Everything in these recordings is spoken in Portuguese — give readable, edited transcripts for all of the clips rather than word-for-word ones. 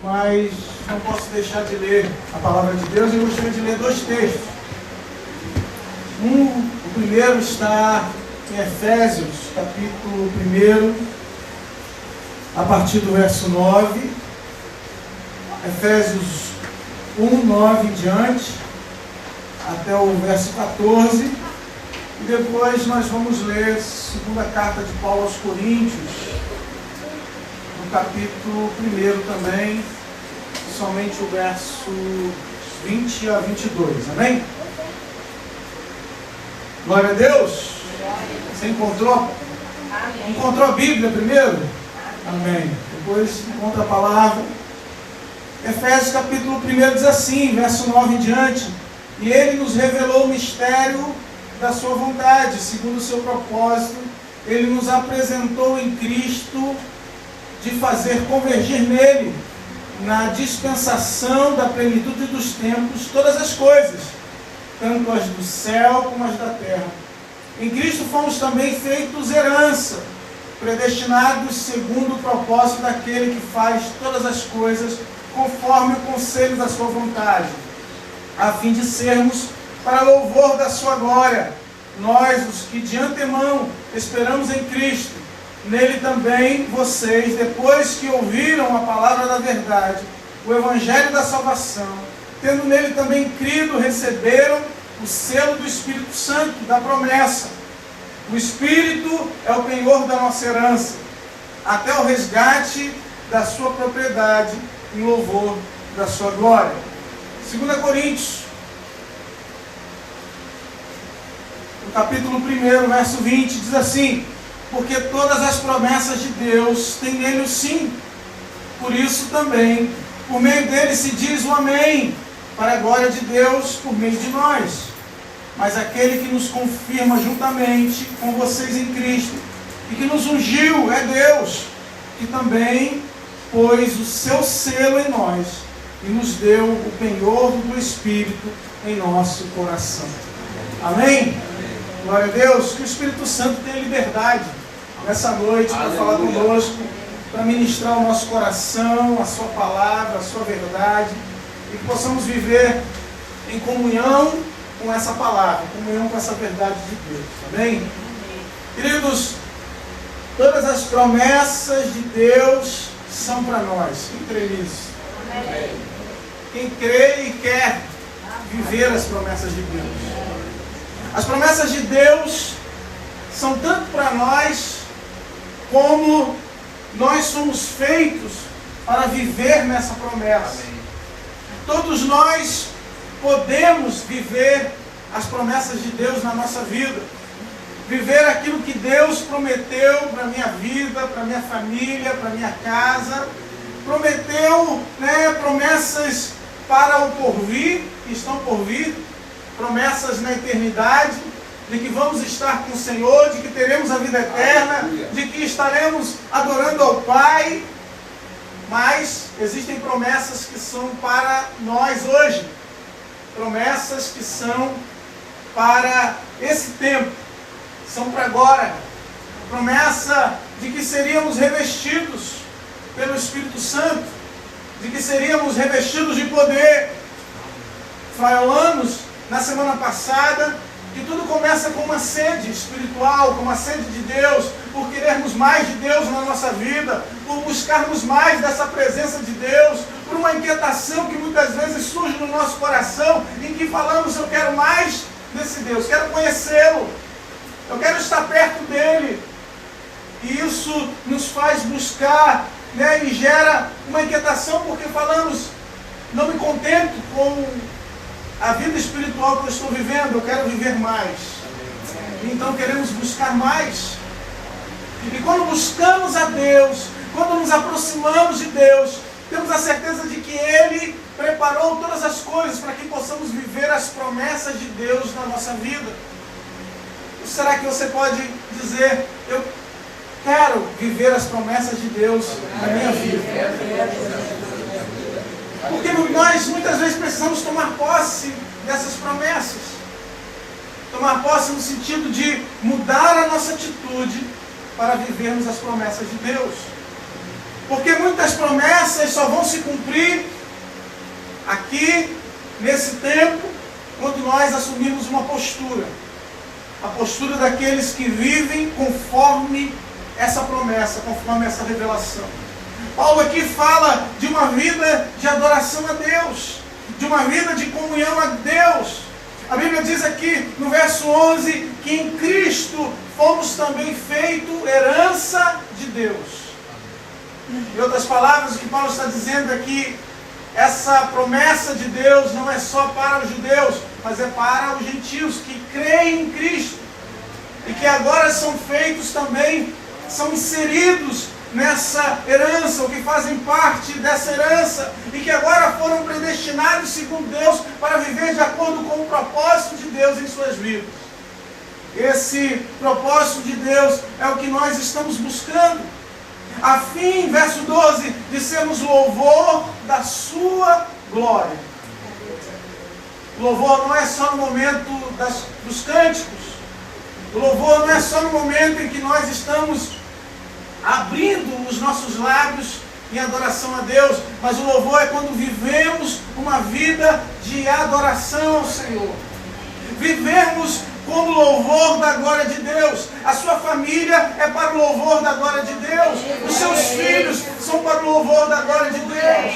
mas não posso deixar de ler a palavra de Deus. Eu gostaria de ler dois textos. O primeiro está em Efésios, capítulo 1, a partir do verso 9. Efésios 1, 9 em diante, até o verso 14. E depois nós vamos ler a segunda carta de Paulo aos Coríntios, no capítulo 1 também, somente o verso 20 a 22. Amém? Glória a Deus. Você encontrou? Encontrou a Bíblia primeiro? Amém. Depois encontra a palavra. Efésios capítulo 1 diz assim, verso 9 em diante: e ele nos revelou o mistério da sua vontade, segundo o seu propósito. Ele nos apresentou em Cristo, de fazer convergir nele, na dispensação da plenitude dos tempos, todas as coisas, tanto as do céu como as da terra. Em Cristo fomos também feitos herança, predestinados segundo o propósito daquele que faz todas as coisas conforme o conselho da sua vontade, a fim de sermos para louvor da sua glória, nós, os que de antemão esperamos em Cristo. Nele também vocês, depois que ouviram a palavra da verdade, o evangelho da salvação, tendo nele também crido, receberam o selo do Espírito Santo, da promessa. O Espírito é o penhor da nossa herança, até o resgate da sua propriedade, em louvor da sua glória. 2 Coríntios, no capítulo 1, verso 20, diz assim: porque todas as promessas de Deus têm nele o sim. Por isso também, por meio dele se diz o amém, para a glória de Deus por meio de nós. Mas aquele que nos confirma juntamente com vocês em Cristo, e que nos ungiu, é Deus, que também pôs o seu selo em nós, e nos deu o penhor do Espírito em nosso coração. Amém? Glória a Deus. Que o Espírito Santo tenha liberdade nessa noite para falar conosco, para ministrar o nosso coração, a sua palavra, a sua verdade, e que possamos viver em comunhão com essa palavra, em comunhão com essa verdade de Deus. Amém? Queridos, todas as promessas de Deus são para nós. Quem crê nisso? Amém. Quem crê e quer viver as promessas de Deus. As promessas de Deus são tanto para nós, como nós somos feitos para viver nessa promessa. Amém. Todos nós podemos viver as promessas de Deus na nossa vida. Viver aquilo que Deus prometeu para a minha vida, para a minha família, para a minha casa. Prometeu, promessas para o porvir, que estão por vir. Promessas na eternidade, de que vamos estar com o Senhor, de que teremos a vida eterna, de que estaremos adorando ao Pai. Mas existem promessas que são para nós hoje. Promessas que são para esse tempo, são para agora. Promessa de que seríamos revestidos pelo Espírito Santo, de que seríamos revestidos de poder. Falamos na semana passada que tudo começa com uma sede espiritual, com uma sede de Deus, por querermos mais de Deus na nossa vida, por buscarmos mais dessa presença de Deus, por uma inquietação que muitas vezes surge no nosso coração, em que falamos: eu quero mais desse Deus, quero conhecê-lo, eu quero estar perto dele. E isso nos faz buscar, e gera uma inquietação, porque falamos: não me contento com a vida espiritual que eu estou vivendo, eu quero viver mais. Então queremos buscar mais. E quando buscamos a Deus, quando nos aproximamos de Deus, temos a certeza de que Ele preparou todas as coisas para que possamos viver as promessas de Deus na nossa vida. Será que você pode dizer: eu quero viver as promessas de Deus na minha vida? Porque nós muitas vezes precisamos tomar posse dessas promessas. Tomar posse no sentido de mudar a nossa atitude para vivermos as promessas de Deus. Porque muitas promessas só vão se cumprir aqui, nesse tempo, quando nós assumirmos uma postura. A postura daqueles que vivem conforme essa promessa, conforme essa revelação. Paulo aqui fala de uma vida de adoração a Deus, de uma vida de comunhão a Deus. A Bíblia diz aqui no verso 11 que em Cristo fomos também feito herança de Deus. Em outras palavras, o que Paulo está dizendo é que essa promessa de Deus não é só para os judeus, mas é para os gentios que creem em Cristo e que agora são feitos também, são inseridos nessa herança, ou que fazem parte dessa herança, e que agora foram predestinados segundo Deus para viver de acordo com o propósito de Deus em suas vidas. Esse propósito de Deus é o que nós estamos buscando, a fim, verso 12, de sermos louvor da sua glória. O louvor não é só no momento dos cânticos, o louvor não é só no momento em que nós estamos abrindo os nossos lábios em adoração a Deus, mas o louvor é quando vivemos uma vida de adoração ao Senhor. Vivemos como louvor da glória de Deus. A sua família é para o louvor da glória de Deus. Os seus filhos são para o louvor da glória de Deus.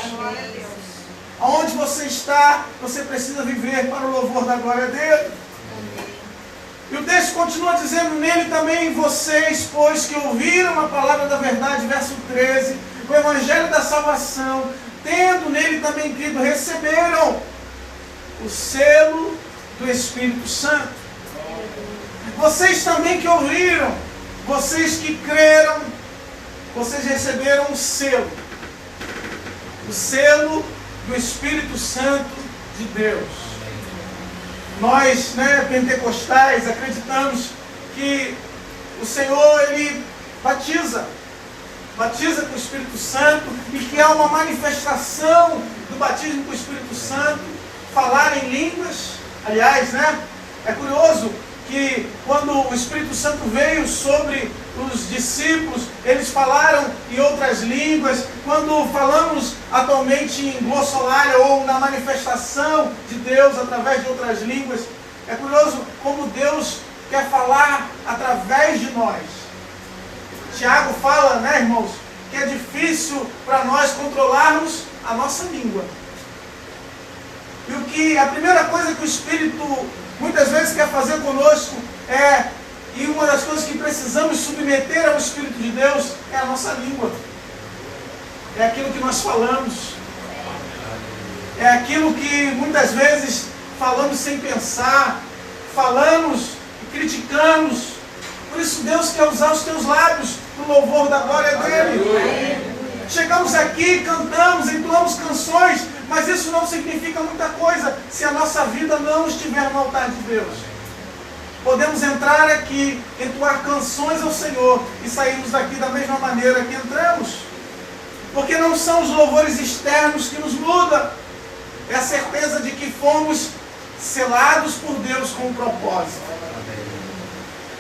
Aonde você está, você precisa viver para o louvor da glória dele. E o texto continua dizendo: nele também vocês, pois que ouviram a palavra da verdade, verso 13, o evangelho da salvação, tendo nele também crido, receberam o selo do Espírito Santo. Vocês também que ouviram, vocês que creram, vocês receberam o selo do Espírito Santo de Deus. Nós, pentecostais, acreditamos que o Senhor, Ele batiza com o Espírito Santo, e que há uma manifestação do batismo com o Espírito Santo, falar em línguas. Aliás, é curioso que quando o Espírito Santo veio sobre os discípulos, eles falaram em outras línguas. Quando falamos atualmente em glossolalia, ou na manifestação de Deus através de outras línguas, é curioso como Deus quer falar através de nós. Tiago fala, irmãos, que é difícil para nós controlarmos a nossa língua. E a primeira coisa que o Espírito muitas vezes quer fazer conosco e uma das coisas que precisamos submeter ao Espírito de Deus é a nossa língua. É aquilo que nós falamos. É aquilo que muitas vezes falamos sem pensar, falamos e criticamos. Por isso Deus quer usar os teus lábios para o louvor da glória dele. Chegamos aqui, cantamos, entoamos canções, mas isso não significa muita coisa se a nossa vida não estiver no altar de Deus. Podemos entrar aqui, entoar canções ao Senhor e sairmos daqui da mesma maneira que entramos. Porque não são os louvores externos que nos mudam, é a certeza de que fomos selados por Deus com um propósito.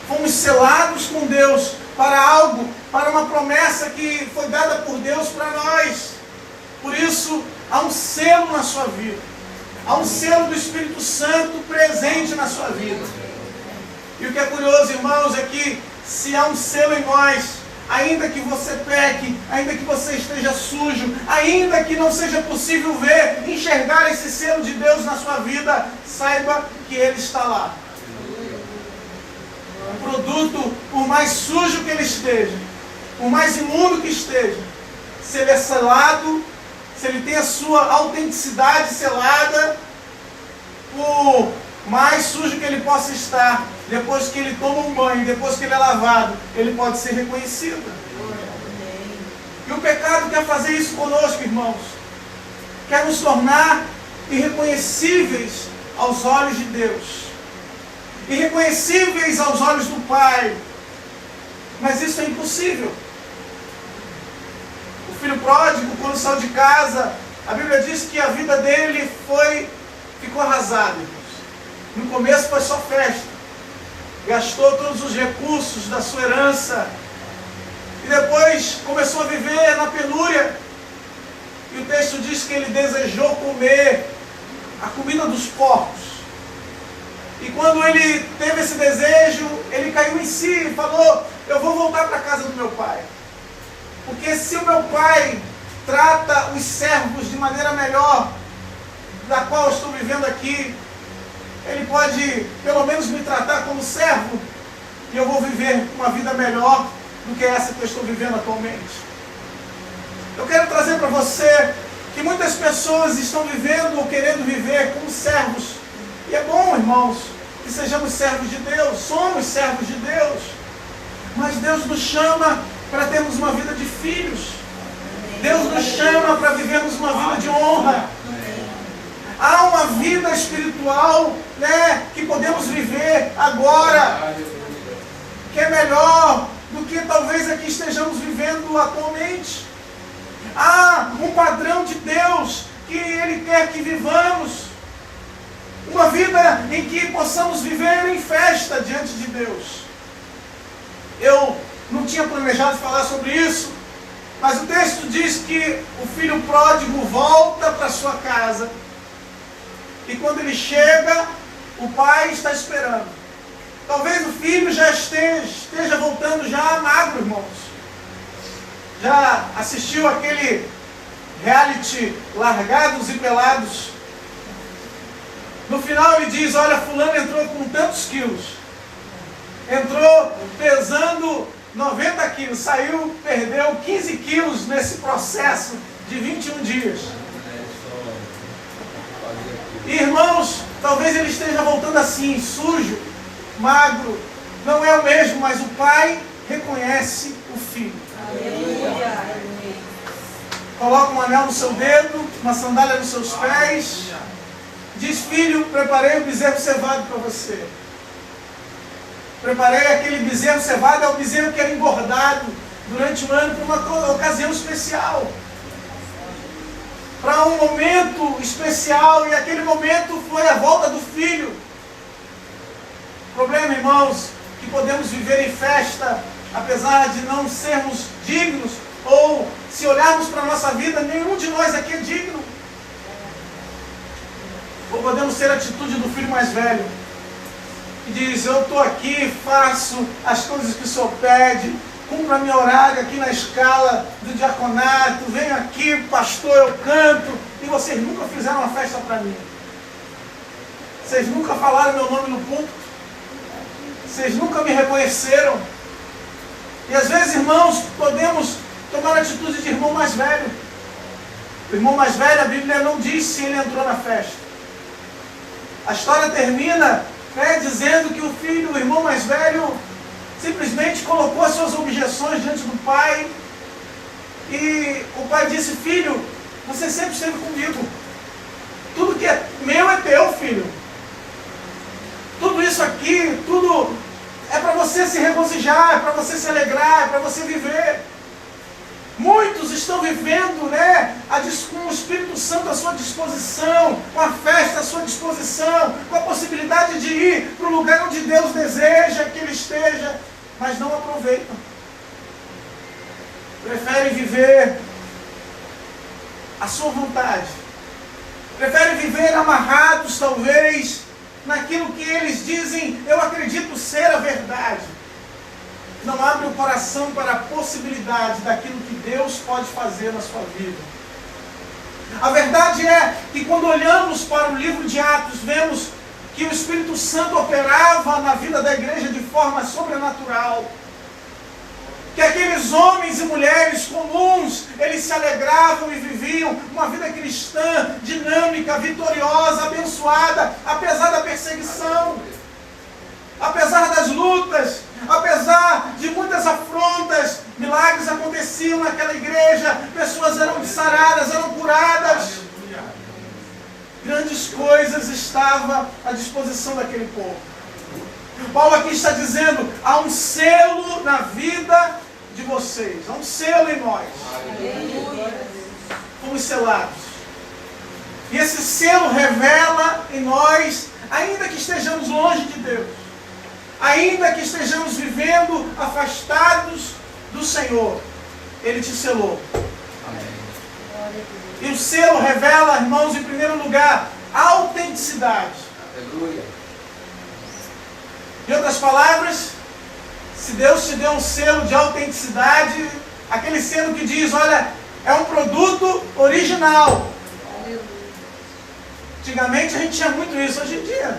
Fomos selados com Deus para algo, para uma promessa que foi dada por Deus para nós. Por isso, há um selo na sua vida. Há um selo do Espírito Santo presente na sua vida. E o que é curioso, irmãos, é que se há um selo em nós, ainda que você peque, ainda que você esteja sujo, ainda que não seja possível ver, enxergar esse selo de Deus na sua vida, saiba que Ele está lá. O produto, por mais sujo que ele esteja, por mais imundo que esteja, se ele é selado, se ele tem a sua autenticidade selada, por mais sujo que ele possa estar, depois que ele toma um banho, depois que ele é lavado, ele pode ser reconhecido. E o pecado quer fazer isso conosco, irmãos. Quer nos tornar irreconhecíveis aos olhos de Deus, irreconhecíveis aos olhos do Pai. Mas isso é impossível. O filho pródigo, quando saiu de casa, a Bíblia diz que a vida dele ficou arrasada. No começo foi só festa. Gastou todos os recursos da sua herança. e depois começou a viver na penúria. E o texto diz que ele desejou comer a comida dos porcos. E quando ele teve esse desejo, ele caiu em si e falou: eu vou voltar para a casa do meu pai. Porque se o meu pai trata os servos de maneira melhor da qual eu estou vivendo aqui, ele pode pelo menos me tratar como servo, e eu vou viver uma vida melhor do que essa que eu estou vivendo atualmente. Eu quero trazer para você que muitas pessoas estão vivendo ou querendo viver como servos. E é bom, irmãos, que sejamos servos de Deus, somos servos de Deus. Mas Deus nos chama para termos uma vida de filhos. Deus nos chama para vivermos uma vida de honra. Há uma vida espiritual, que podemos viver agora, que é melhor do que talvez aqui estejamos vivendo atualmente. Há um padrão de Deus que Ele quer que vivamos. Uma vida em que possamos viver em festa diante de Deus. Eu não tinha planejado falar sobre isso, mas o texto diz que o filho pródigo volta para sua casa. E quando ele chega, o pai está esperando. Talvez o filho já esteja voltando já magro, irmãos. Já assistiu aquele reality Largados e Pelados? No final ele diz: olha, fulano entrou com tantos quilos. Entrou pesando 90 quilos. Saiu, perdeu 15 quilos nesse processo de 21 dias. Irmãos, talvez ele esteja voltando assim, sujo, magro. Não é o mesmo, mas o pai reconhece o filho. Coloca um anel no seu dedo, uma sandália nos seus pés. Diz: filho, preparei o bezerro cevado para você. Preparei aquele bezerro cevado, é o bezerro que era engordado durante o ano para uma ocasião especial. Para um momento especial, e aquele momento foi a volta do filho. O problema, irmãos, que podemos viver em festa, apesar de não sermos dignos, ou se olharmos para a nossa vida, nenhum de nós aqui é digno. Ou podemos ter a atitude do filho mais velho, que diz: eu estou aqui, faço as coisas que o Senhor pede, cumpro a minha horário aqui na escala do diaconato, venho aqui, pastor, eu canto, e vocês nunca fizeram uma festa para mim. Vocês nunca falaram meu nome no púlpito. Vocês nunca me reconheceram. E às vezes, irmãos, podemos tomar a atitude de irmão mais velho. O irmão mais velho, a Bíblia não diz se ele entrou na festa. A história termina dizendo que o filho, o irmão mais velho, simplesmente colocou as suas objeções diante do pai. E o pai disse: filho, você sempre esteve comigo. Tudo que é meu é teu, filho. Tudo isso aqui, tudo é para você se regozijar, é para você se alegrar, é para você viver. Muitos estão vivendo, com o Espírito Santo à sua disposição, com a festa à sua disposição, com a possibilidade de ir para o lugar onde Deus deseja que ele esteja, mas não aproveitam. Preferem viver a sua vontade. Preferem viver amarrados, talvez, naquilo que eles dizem: eu acredito ser a verdade. Não abre o coração para a possibilidade daquilo que Deus pode fazer na sua vida. A verdade é que quando olhamos para o livro de Atos, vemos que o Espírito Santo operava na vida da igreja de forma sobrenatural. Que aqueles homens e mulheres comuns, eles se alegravam e viviam uma vida cristã, dinâmica, vitoriosa, abençoada, apesar da perseguição, apesar das lutas, apesar de muitas afrontas. Milagres aconteciam naquela igreja, pessoas eram saradas, eram curadas. Grandes coisas estavam à disposição daquele povo. Paulo aqui está dizendo: há um selo na vida de vocês, há um selo em nós. Fomos selados. E esse selo revela em nós, ainda que estejamos longe de Deus, ainda que estejamos vivendo afastados do Senhor, Ele te selou. E o selo revela, irmãos, em primeiro lugar, autenticidade. Aleluia. Em outras palavras, se Deus te deu um selo de autenticidade, aquele selo que diz, olha, é um produto original. Antigamente a gente tinha muito isso, hoje em dia.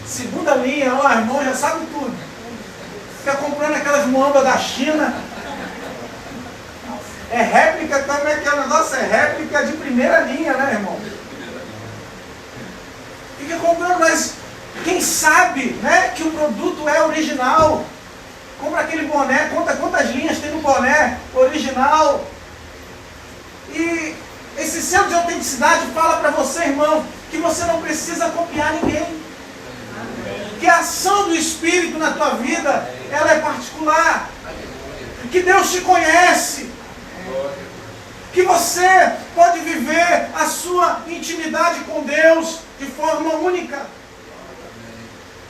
Segunda linha, ó, irmão, já sabe tudo. Fica comprando aquelas muambas da China. É réplica, como é que é o negócio? É réplica de primeira linha, né, irmão? Fica comprando, mas quem sabe, né, que o produto é original? Compra aquele boné, conta quantas linhas tem no boné original. E esse selo de autenticidade fala para você, irmão, que você não precisa copiar ninguém. Que a ação do Espírito na tua vida, ela é particular. Que Deus te conhece. Que você pode viver a sua intimidade com Deus de forma única.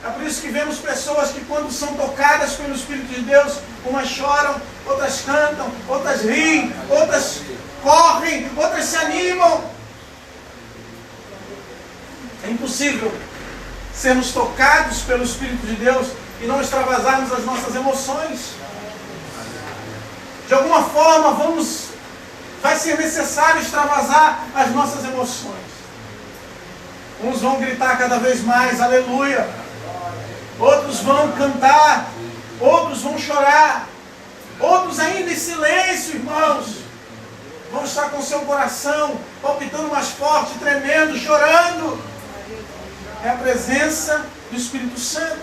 É por isso que vemos pessoas que quando são tocadas pelo Espírito de Deus, umas choram, outras cantam, outras riem, outras correm, outras se animam. É impossível sermos tocados pelo Espírito de Deus e não extravasarmos as nossas emoções. De alguma forma vai ser necessário extravasar as nossas emoções. Uns vão gritar cada vez mais, aleluia. Outros vão cantar, outros vão chorar, outros ainda em silêncio, irmãos. Vão estar com seu coração palpitando mais forte, tremendo, chorando. É a presença do Espírito Santo.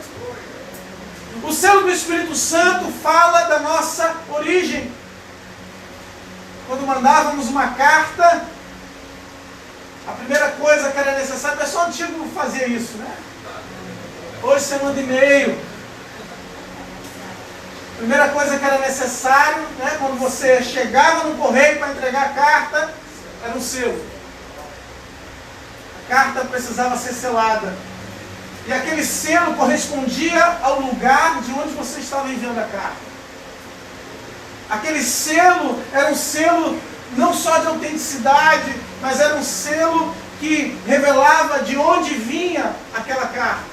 O selo do Espírito Santo fala da nossa origem. Quando mandávamos uma carta, a primeira coisa que era necessária, o pessoal antigo fazia isso, né? Hoje você manda e-mail. A primeira coisa que era necessário, né, quando você chegava no correio para entregar a carta, era um selo. A carta precisava ser selada. E aquele selo correspondia ao lugar de onde você estava enviando a carta. Aquele selo era um selo não só de autenticidade, mas era um selo que revelava de onde vinha aquela carta.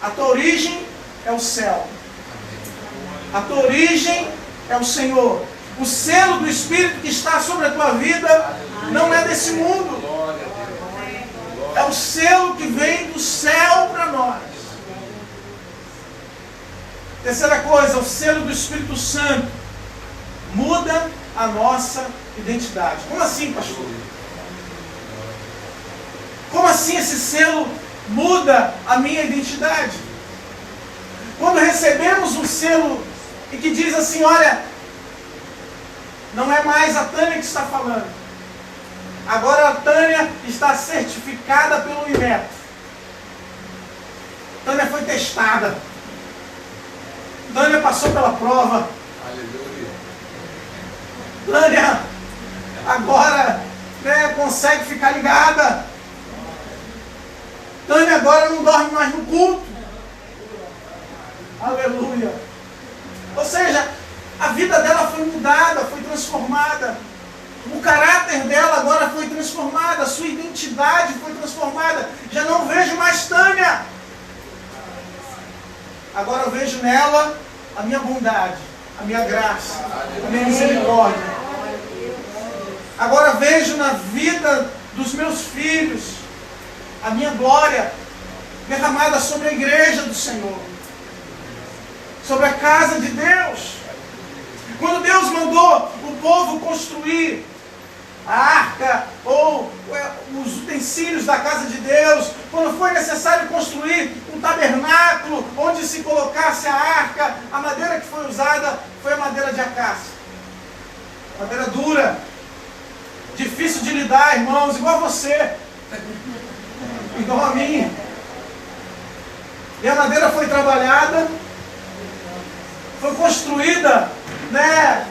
A tua origem é o céu. A tua origem é o Senhor. O selo do Espírito que está sobre a tua vida não é desse mundo. É o selo que vem do céu para nós. Terceira coisa, o selo do Espírito Santo muda a nossa identidade. Como assim, pastor? Como assim esse selo muda a minha identidade? Quando recebemos um selo e que diz assim, olha, não é mais a Tânia que está falando. Agora a Tânia está certificada pelo INEP. Tânia foi testada. Tânia passou pela prova. Aleluia. Tânia agora, né, consegue ficar ligada. Tânia agora não dorme mais no culto. Aleluia. Ou seja, a vida dela foi mudada, foi transformada. O caráter dela agora foi transformado, a sua identidade foi transformada. Já não vejo mais Tânia. Agora eu vejo nela a minha bondade, a minha graça, a minha misericórdia. Agora vejo na vida dos meus filhos a minha glória derramada sobre a igreja do Senhor, sobre a casa de Deus. Quando Deus mandou o povo construir a arca ou os utensílios da casa de Deus, quando foi necessário construir um tabernáculo onde se colocasse a arca, a madeira que foi usada foi a madeira de acácia. Madeira dura, difícil de lidar, irmãos, igual a você, igual a mim. E a madeira foi trabalhada, foi construída, né,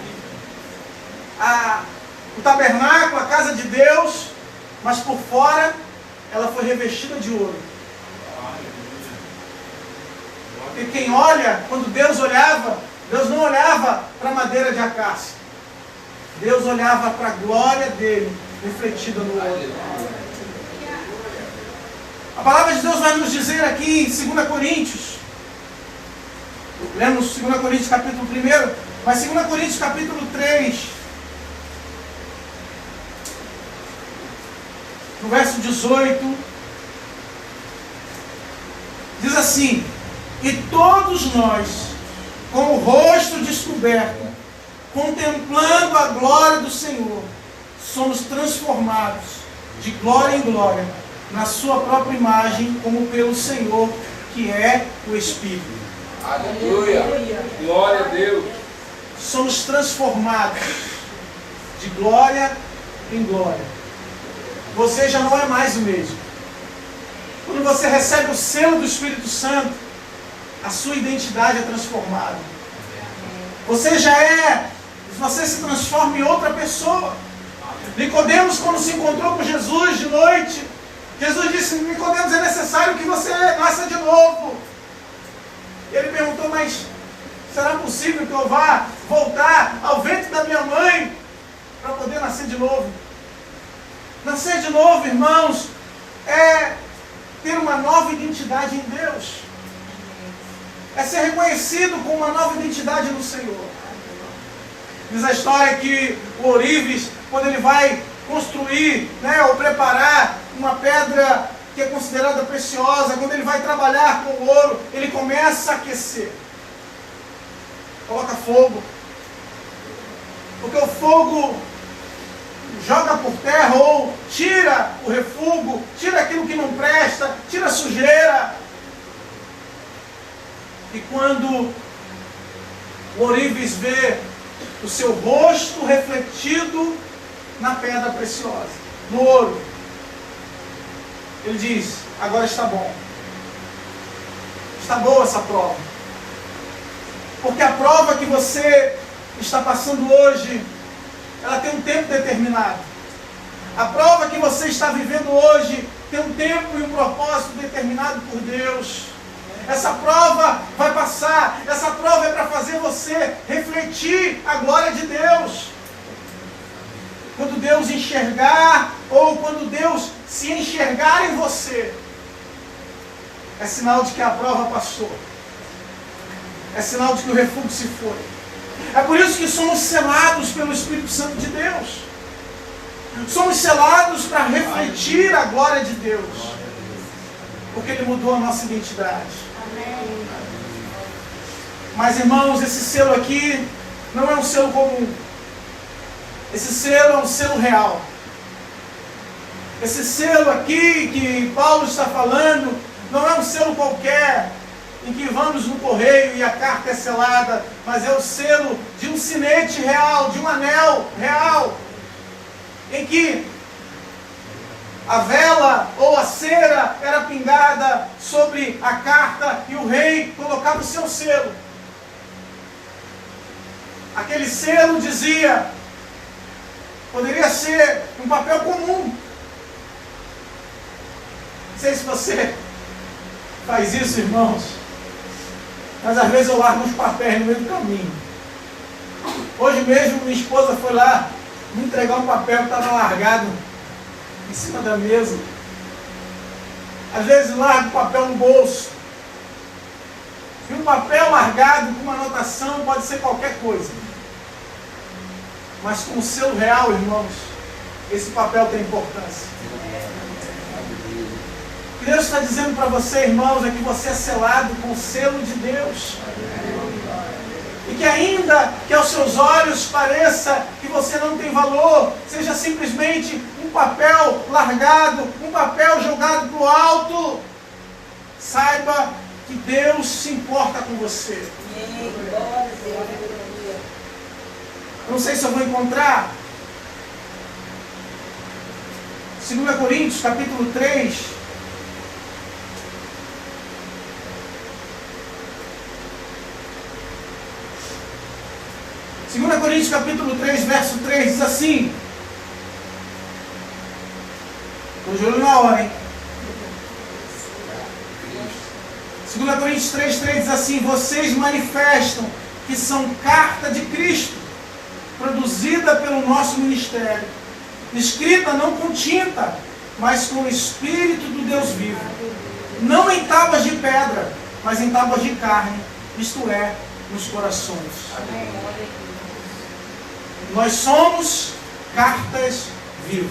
o tabernáculo, a casa de Deus, mas por fora ela foi revestida de ouro. E quem olha, quando Deus olhava, Deus não olhava para a madeira de acácia. Deus olhava para a glória dele refletida no ouro. A palavra de Deus vai nos dizer aqui em 2 Coríntios, lemos 2 Coríntios capítulo 1, mas 2 Coríntios capítulo 3, no verso 18, diz assim: e todos nós, com o rosto descoberto, contemplando a glória do Senhor, somos transformados de glória em glória, na sua própria imagem, como pelo Senhor, que é o Espírito. Aleluia! Glória a Deus! Somos transformados de glória em glória. Você já não é mais o mesmo. Quando você recebe o selo do Espírito Santo, a sua identidade é transformada. Você se transforma em outra pessoa. Nicodemos, quando se encontrou com Jesus de noite, Jesus disse: Nicodemos, é necessário que você nasça de novo. E ele perguntou: mas será possível que eu vá voltar ao ventre da minha mãe para poder nascer de novo? Nascer de novo, irmãos, é ter uma nova identidade em Deus. É ser reconhecido com uma nova identidade no Senhor. Diz a história que o ourives, quando ele vai construir, ou preparar uma pedra que é considerada preciosa, quando ele vai trabalhar com o ouro, ele começa a aquecer. Coloca fogo. Porque o fogo joga por terra ou tira o refúgio, tira aquilo que não presta, tira a sujeira. E quando o ourives vê o seu rosto refletido na pedra preciosa, no ouro, ele diz: agora está bom. Está boa essa prova. Porque a prova que você está passando hoje, ela tem um tempo determinado. A prova que você está vivendo hoje tem um tempo e um propósito determinado por Deus. Essa prova vai passar. Essa prova é para fazer você refletir a glória de Deus. Quando Deus enxergar, ou quando Deus se enxergar em você, é sinal de que a prova passou. É sinal de que o refúgio se foi. É por isso que somos selados pelo Espírito Santo de Deus. Somos selados para refletir a glória de Deus. Porque Ele mudou a nossa identidade. Mas, irmãos, esse selo aqui não é um selo comum. Esse selo é um selo real. Esse selo aqui que Paulo está falando não é um selo qualquer, em que vamos no correio e a carta é selada, mas é o selo de um sinete real, de um anel real, em que a vela ou a cera era pingada sobre a carta e o rei colocava o seu selo. Aquele selo dizia, poderia ser um papel comum. Não sei se você faz isso, irmãos, mas às vezes eu largo uns papéis no meio do caminho. Hoje mesmo minha esposa foi lá me entregar um papel que estava largado em cima da mesa. Às vezes largo o papel no bolso. E um papel largado com uma anotação pode ser qualquer coisa. Mas com o selo real, irmãos, esse papel tem importância. O que Deus está dizendo para você, irmãos, é que você é selado com o selo de Deus. E que ainda que aos seus olhos pareça que você não tem valor, seja simplesmente um papel largado, um papel jogado para o alto, saiba que Deus se importa com você. Não sei se eu vou encontrar 2 Coríntios capítulo 3. Segunda Coríntios capítulo 3, verso 3 diz assim. Estou de olho na hora, hein? 2 Coríntios 3, 3 diz assim: vocês manifestam que são carta de Cristo, produzida pelo nosso ministério, escrita não com tinta, mas com o Espírito do Deus vivo, não em tábuas de pedra, mas em tábuas de carne, isto é, nos corações. Nós somos cartas vivas,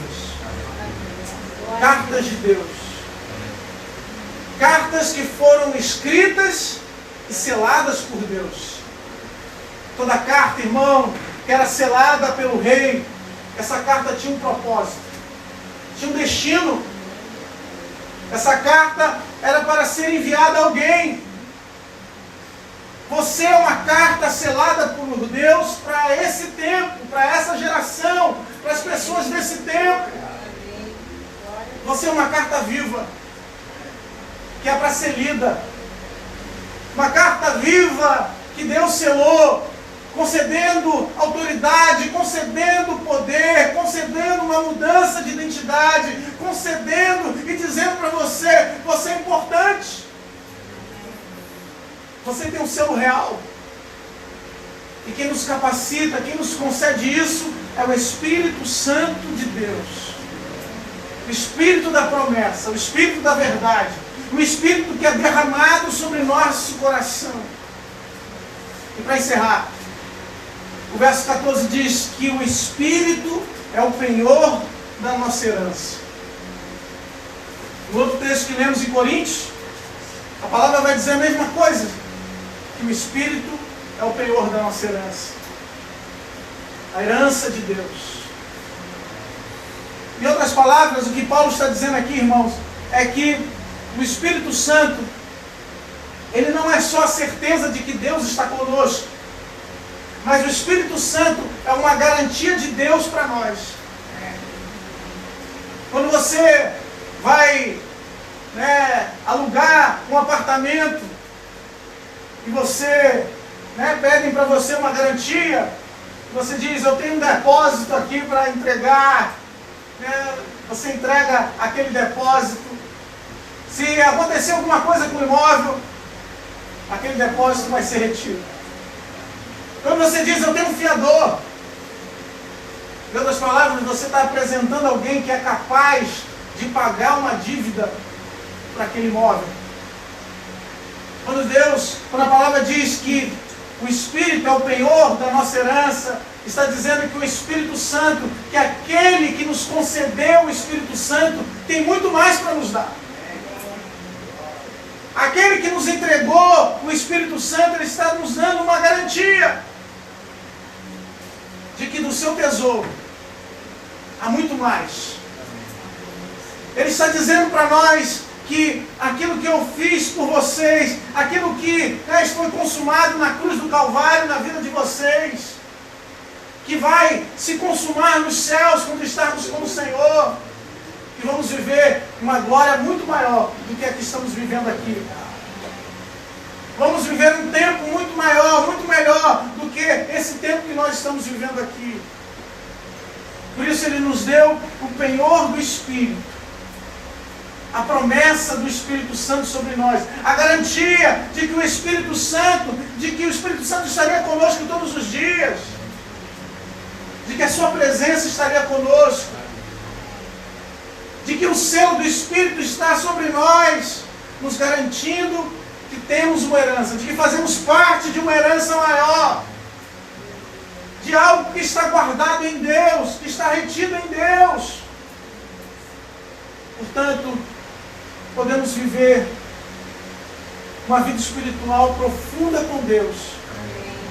cartas de Deus, cartas que foram escritas e seladas por Deus. Toda carta, irmão, que era selada pelo rei, essa carta tinha um propósito, tinha um destino. Essa carta era para ser enviada a alguém. Você é uma carta selada por Deus para esse tempo, para essa geração, para as pessoas desse tempo. Você é uma carta viva, que é para ser lida. Uma carta viva que Deus selou, concedendo autoridade, concedendo poder, concedendo uma mudança de identidade, concedendo e dizendo para você, você é importante. Você tem um selo real. E quem nos capacita, quem nos concede isso, é o Espírito Santo de Deus. O Espírito da promessa, o Espírito da verdade, o Espírito que é derramado sobre nosso coração. E para encerrar, o verso 14 diz que o Espírito é o penhor da nossa herança. No outro texto que lemos em Coríntios, a palavra vai dizer a mesma coisa, que o Espírito é o penhor da nossa herança. A herança de Deus. Em outras palavras, o que Paulo está dizendo aqui, irmãos, é que o Espírito Santo, ele não é só a certeza de que Deus está conosco, mas o Espírito Santo é uma garantia de Deus para nós. Quando você vai alugar um apartamento e você pedem para você uma garantia, você diz, eu tenho um depósito aqui para entregar, você entrega aquele depósito. Se acontecer alguma coisa com o imóvel, aquele depósito vai ser retido. Quando você diz, eu tenho um fiador, em outras palavras, você está apresentando alguém que é capaz de pagar uma dívida para aquele imóvel. Quando a palavra diz que o Espírito é o penhor da nossa herança, está dizendo que o Espírito Santo, que aquele que nos concedeu o Espírito Santo, tem muito mais para nos dar. Aquele que nos entregou o Espírito Santo, ele está nos dando uma garantia de que do seu tesouro há muito mais. Ele está dizendo para nós que aquilo que eu fiz por vocês, aquilo que foi consumado na cruz do Calvário, na vida de vocês, que vai se consumar nos céus quando estarmos com o Senhor, que vamos viver uma glória muito maior do que a que estamos vivendo aqui. Vamos viver um tempo muito maior, muito melhor do que esse tempo que nós estamos vivendo aqui. Por isso Ele nos deu o penhor do Espírito, a promessa do Espírito Santo sobre nós, a garantia de que o Espírito Santo estaria conosco todos os dias, de que a sua presença estaria conosco, de que o selo do Espírito está sobre nós, nos garantindo que temos uma herança, de que fazemos parte de uma herança maior, de algo que está guardado em Deus, que está retido em Deus. Portanto, podemos viver uma vida espiritual profunda com Deus,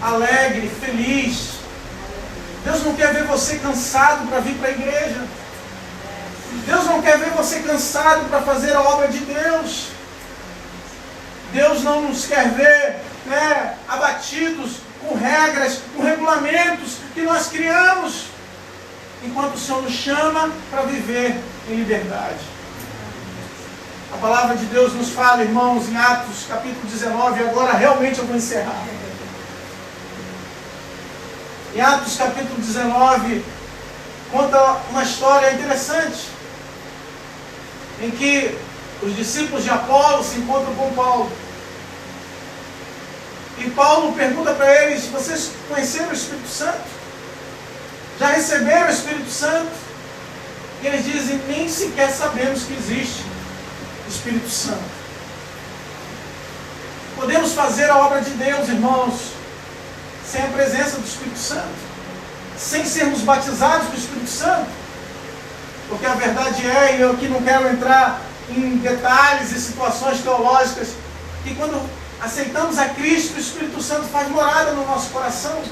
alegre, feliz. Deus não quer ver você cansado para vir para a igreja. Deus não quer ver você cansado para fazer a obra de Deus. Deus não nos quer ver abatidos com regras, com regulamentos que nós criamos, enquanto o Senhor nos chama para viver em liberdade. A palavra de Deus nos fala, irmãos, em Atos capítulo 19, e agora realmente eu vou encerrar. Em Atos capítulo 19, conta uma história interessante, em que os discípulos de Apolo se encontram com Paulo. E Paulo pergunta para eles: vocês conheceram o Espírito Santo? Já receberam o Espírito Santo? E eles dizem: nem sequer sabemos que existe Espírito Santo. Podemos fazer a obra de Deus, irmãos, sem a presença do Espírito Santo, sem sermos batizados com o Espírito Santo? Porque a verdade é, e eu aqui não quero entrar em detalhes e situações teológicas, que quando aceitamos a Cristo, o Espírito Santo faz morada no nosso coração.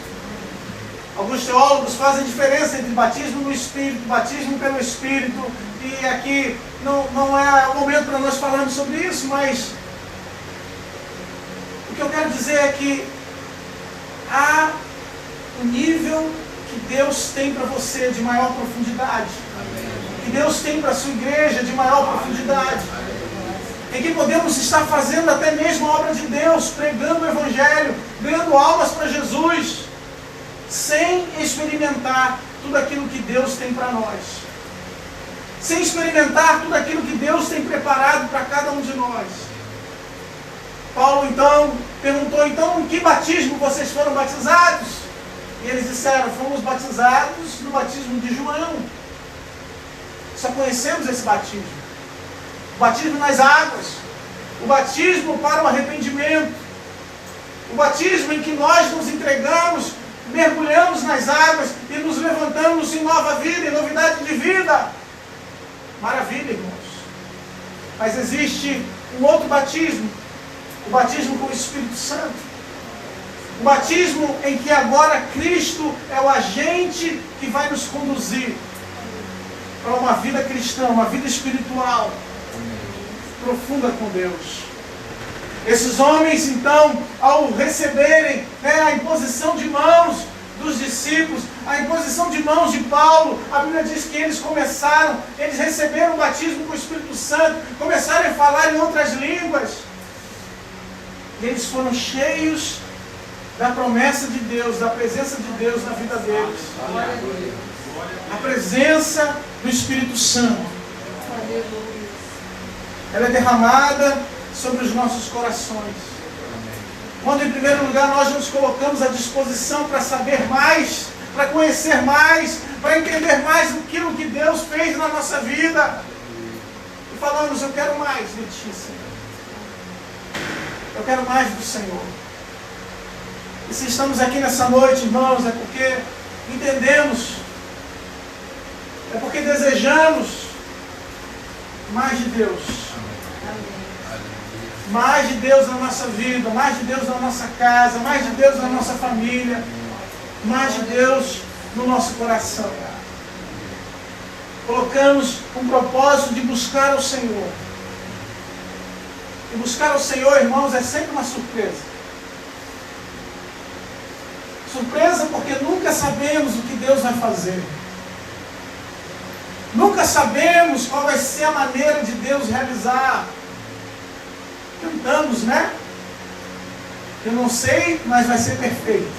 Alguns teólogos fazem diferença entre batismo no Espírito, batismo pelo Espírito, e aqui não é o momento para nós falarmos sobre isso, mas o que eu quero dizer é que há um nível que Deus tem para você de maior profundidade, que Deus tem para a sua igreja de maior profundidade, em que podemos estar fazendo até mesmo a obra de Deus, pregando o Evangelho, ganhando almas para Jesus, sem experimentar tudo aquilo que Deus tem para nós, sem experimentar tudo aquilo que Deus tem preparado para cada um de nós. Paulo então perguntou: então em que batismo vocês foram batizados? E eles disseram: fomos batizados no batismo de João. Só conhecemos esse batismo, o batismo nas águas, o batismo para o arrependimento, o batismo em que nós nos entregamos, mergulhamos nas águas e nos levantamos em nova vida, em novidade de vida. Maravilha, irmãos. Mas existe um outro batismo, o batismo com o Espírito Santo, o batismo em que agora Cristo é o agente que vai nos conduzir para uma vida cristã, uma vida espiritual profunda com Deus. Esses homens, então, ao receberem a imposição de mãos dos discípulos, a imposição de mãos de Paulo, a Bíblia diz que eles receberam o batismo com o Espírito Santo, começaram a falar em outras línguas, e eles foram cheios da promessa de Deus, da presença de Deus na vida deles. A presença do Espírito Santo, ela é derramada sobre os nossos corações. Quando, em primeiro lugar, nós nos colocamos à disposição para saber mais, para conhecer mais, para entender mais aquilo que Deus fez na nossa vida. E falamos: eu quero mais de Ti, Senhor. Eu quero mais do Senhor. E se estamos aqui nessa noite, irmãos, é porque entendemos, é porque desejamos mais de Deus. Mais de Deus na nossa vida, mais de Deus na nossa casa, mais de Deus na nossa família, mais de Deus no nosso coração. Colocamos um propósito de buscar o Senhor. E buscar o Senhor, irmãos, é sempre uma surpresa. Surpresa porque nunca sabemos o que Deus vai fazer. Nunca sabemos qual vai ser a maneira de Deus realizar. Cantamos, né? Eu não sei, mas vai ser perfeito.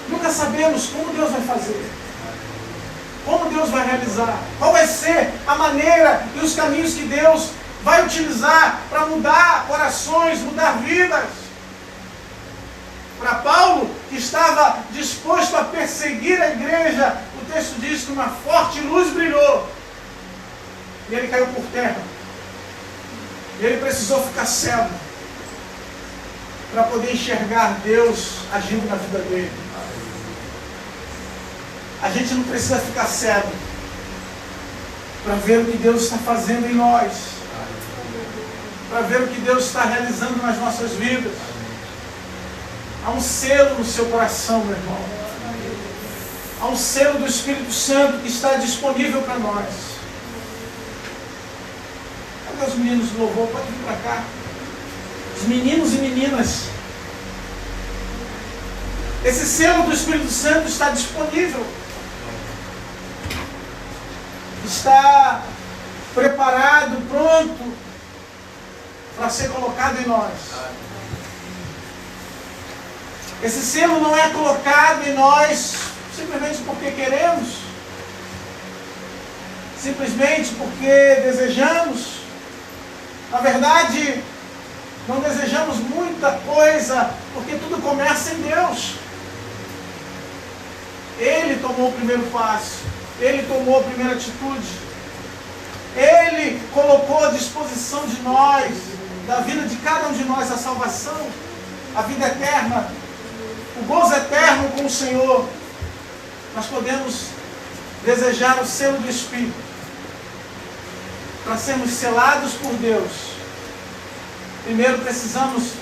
Nunca sabemos como Deus vai fazer, como Deus vai realizar, qual vai ser a maneira e os caminhos que Deus vai utilizar para mudar corações, mudar vidas. Para Paulo, que estava disposto a perseguir a igreja, o texto diz que uma forte luz brilhou e ele caiu por terra. E ele precisou ficar cego para poder enxergar Deus agindo na vida dele. A gente não precisa ficar cego para ver o que Deus está fazendo em nós, para ver o que Deus está realizando nas nossas vidas. Há um selo no seu coração, meu irmão. Há um selo do Espírito Santo que está disponível para nós. Cadê os meninos do louvor? Pode vir para cá. Os meninos e meninas. Esse selo do Espírito Santo está disponível. Está preparado, pronto para ser colocado em nós. Esse selo não é colocado em nós simplesmente porque queremos, simplesmente porque desejamos. Na verdade, Não desejamos muita coisa, porque tudo começa em Deus. Ele tomou o primeiro passo. Ele tomou a primeira atitude. Ele colocou à disposição de nós, da vida de cada um de nós, a salvação, a vida eterna, o gozo eterno com o Senhor. Nós podemos desejar o selo do Espírito para sermos selados por Deus. Primeiro precisamos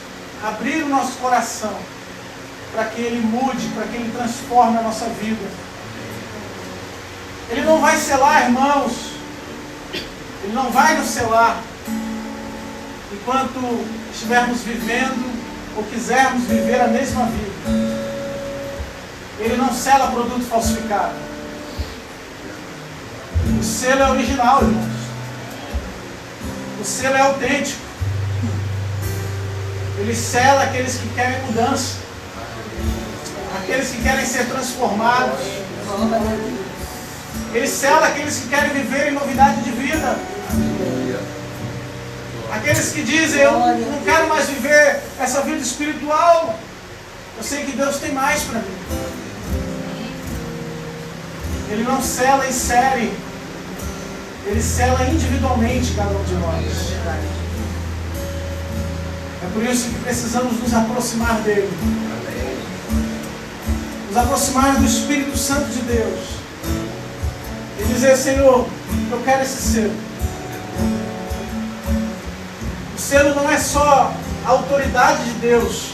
abrir o nosso coração para que Ele mude, para que Ele transforme a nossa vida. Ele não vai selar, irmãos. Ele não vai nos selar enquanto estivermos vivendo ou quisermos viver a mesma vida. Ele não sela produto falsificado. O selo é original, irmãos. O selo é autêntico. Ele sela aqueles que querem mudança, aqueles que querem ser transformados. Ele sela aqueles que querem viver em novidade de vida. Aqueles que dizem, eu não quero mais viver essa vida espiritual. Eu sei que Deus tem mais para mim. Ele não sela em série. Ele sela individualmente cada um de nós. É por isso que precisamos nos aproximar dele. Nos aproximar do Espírito Santo de Deus. E dizer, Senhor, eu quero esse selo. O selo não é só a autoridade de Deus.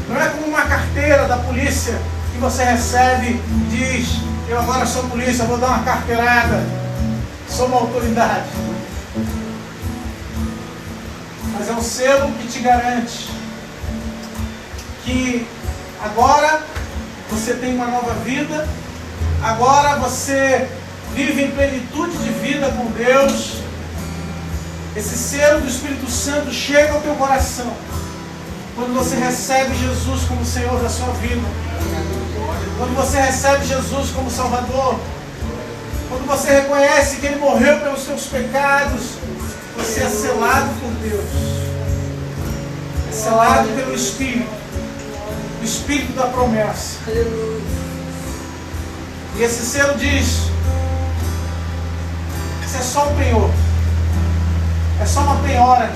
Não é como uma carteira da polícia que você recebe e diz, eu agora sou polícia, vou dar uma carteirada. Sou uma autoridade. Mas é um selo que te garante que agora você tem uma nova vida, agora você vive em plenitude de vida com Deus. Esse selo do Espírito Santo chega ao teu coração quando você recebe Jesus como Senhor da sua vida, quando você recebe Jesus como Salvador, quando você reconhece que Ele morreu pelos seus pecados. Você é selado por Deus, é selado pelo Espírito, o Espírito da promessa. E esse selo diz, isso é só um penhor, é só uma penhora.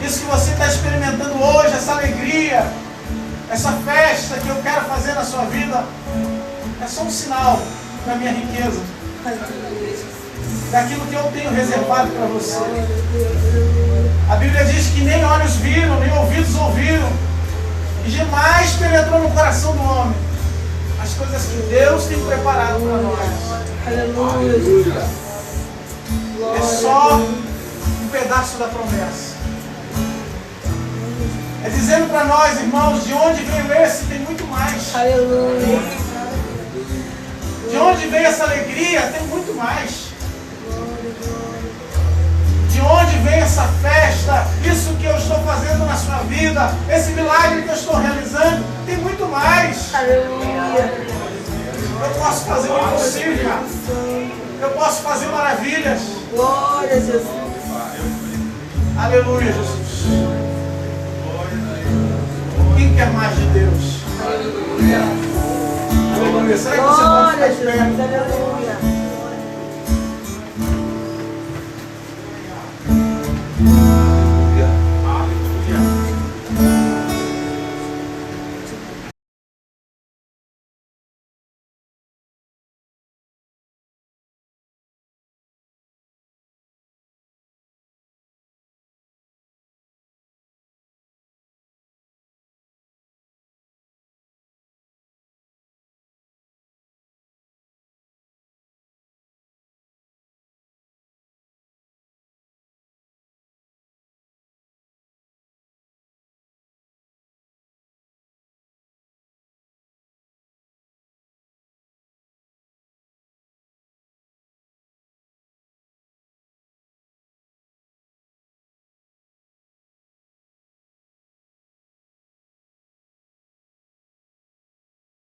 Isso que você está experimentando hoje, essa alegria, essa festa que eu quero fazer na sua vida, é só um sinal da minha riqueza, daquilo que eu tenho reservado para você. A Bíblia diz que nem olhos viram, nem ouvidos ouviram, e jamais penetrou no coração do homem as coisas que Deus tem preparado para nós. Aleluia. É só um pedaço da promessa. É dizendo para nós, irmãos, de onde veio esse, tem muito mais. Aleluia. De onde veio essa alegria, tem muito mais. De onde vem essa festa, isso que eu estou fazendo na sua vida, esse milagre que eu estou realizando, tem muito mais. Aleluia. Eu posso fazer o impossível. Eu posso fazer maravilhas. Glória a Jesus. Aleluia, Jesus. Quem quer mais de Deus? Aleluia. Será que você pode Glória a ficar de pé? Jesus. Aleluia.